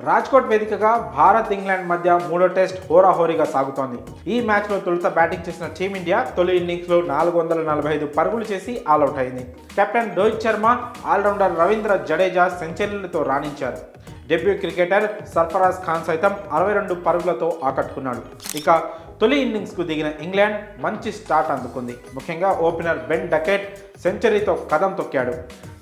రాజ్కోట్ వేదికగా భారత్ ఇంగ్లాండ్ మధ్య మూడో టెస్ట్ హోరాహోరీగా సాగుతోంది. ఈ మ్యాచ్లో తొలుత బ్యాటింగ్ చేసిన టీమిండియా తొలి ఇన్నింగ్స్లో 445 పరుగులు చేసి ఆల్అవుట్ అయింది. కెప్టెన్ రోహిత్ శర్మ, ఆల్రౌండర్ రవీంద్ర జడేజా సెంచరీలతో రాణించారు. డెబ్యూ క్రికెటర్ సర్ఫరాజ్ ఖాన్ సైతం 62 పరుగులతో ఆకట్టుకున్నాడు. ఇక తొలి ఇన్నింగ్స్కు దిగిన ఇంగ్లాండ్ మంచి స్టార్ట్ అందుకుంది. ముఖ్యంగా ఓపెనర్ బెన్ డకెట్ సెంచరీతో కదం తొక్కాడు.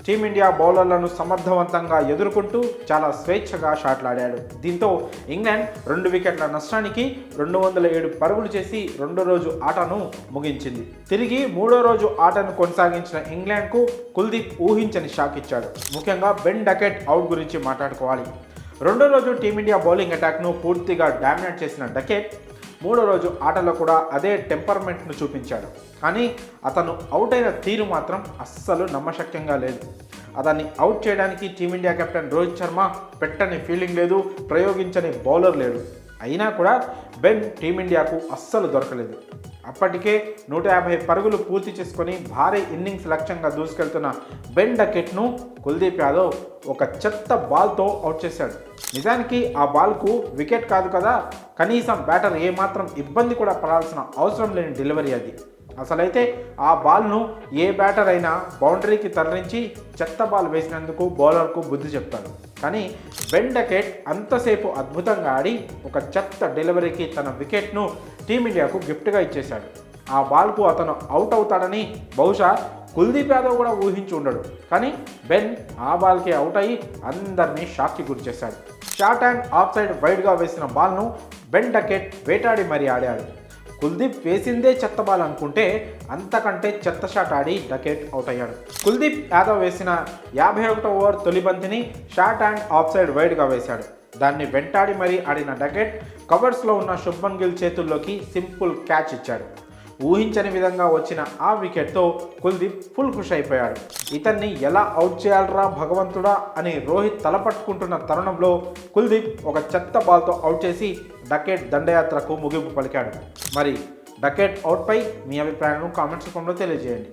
టీమిండియా బౌలర్లను సమర్థవంతంగా ఎదుర్కొంటూ చాలా స్వేచ్ఛగా షాట్లాడాడు. దీంతో ఇంగ్లాండ్ 2 వికెట్ల నష్టానికి 207 పరుగులు చేసి రెండో రోజు ఆటను ముగించింది. తిరిగి మూడో రోజు ఆటను కొనసాగించిన ఇంగ్లాండ్కు కుల్దీప్ ఊహించని షాక్ ఇచ్చాడు. ముఖ్యంగా బెన్ డకెట్ అవుట్ గురించి మాట్లాడుకోవాలి. రెండో రోజు టీమిండియా బౌలింగ్ అటాక్ను పూర్తిగా డామినేట్ చేసిన డకెట్ మూడో రోజు ఆటలో కూడా అదే టెంపర్మెంట్ను చూపించాడు. కానీ అతను అవుట్ అయిన తీరు మాత్రం అస్సలు నమ్మశక్యంగా లేదు. అతన్ని అవుట్ చేయడానికి టీమిండియా కెప్టెన్ రోహిత్ శర్మ పెట్టని ఫీలింగ్ లేదు, ప్రయోగించని బౌలర్ లేడు. అయినా కూడా బెన్ టీమిండియాకు అస్సలు దొరకలేదు. అప్పటికే 150 పరుగులు పూర్తి చేసుకొని భారీ ఇన్నింగ్స్ లక్ష్యంగా దూసుకెళ్తున్న బెన్ డకెట్ను కుల్దీప్ యాదవ్ ఒక చెత్త బాల్తో అవుట్ చేశాడు. నిజానికి ఆ బాల్కు వికెట్ కాదు కదా, కనీసం బ్యాటర్ ఏమాత్రం ఇబ్బంది కూడా పడాల్సిన అవసరం లేని డెలివరీ అది. అసలైతే ఆ బాల్ను ఏ బ్యాటర్ అయినా బౌండరీకి తరలించి చెత్త బాల్ వేసినందుకు బౌలర్కు బుద్ధి చెప్తాడు. కానీ బెన్ డకెట్ అంతసేపు అద్భుతంగా ఆడి ఒక చెత్త డెలివరీకి తన వికెట్ను టీమిండియాకు గిఫ్ట్గా ఇచ్చేశాడు. ఆ బాల్కు అతను అవుట్ అవుతాడని బహుశా కుల్దీప్ యాదవ్ కూడా ఊహించి ఉండడు. కానీ బెన్ ఆ బాల్కి అవుట్ అయ్యి అందరినీ షాక్కి గురిచేశాడు. షార్ట్ అండ్ ఆఫ్ సైడ్ వైడ్గా వేసిన బాల్ను బెన్ డకెట్ వేటాడి మరీ ఆడాడు. కుల్దీప్ వేసిందే చెత్త బాల్ అనుకుంటే అంతకంటే చెత్త షాట్ ఆడి డకెట్ అవుట్ అయ్యాడు. కుల్దీప్ యాదవ్ వేసిన 51వ ఓవర్ తొలి బంతిని షార్ట్ అండ్ ఆఫ్ సైడ్ వైడ్గా వేశాడు. దాన్ని వెంటాడి మరీ ఆడిన డకెట్ కవర్స్లో ఉన్న శుభ్మన్ గిల్ చేతుల్లోకి సింపుల్ క్యాచ్ ఇచ్చాడు. ఊహించని విధంగా వచ్చిన ఆ వికెట్తో కుల్దీప్ ఫుల్ ఖుష్ అయిపోయాడు. ఇతన్ని ఎలా అవుట్ చేయాలరా భగవంతుడా అని రోహిత్ తలపట్టుకుంటున్న తరుణంలో కుల్దీప్ ఒక చెత్త బాల్తో అవుట్ చేసి డకెట్ దండయాత్రకు ముగింపు పలికాడు. మరి డకెట్ అవుట్పై మీ అభిప్రాయాలను కామెంట్స్ రూపంలో తెలియజేయండి.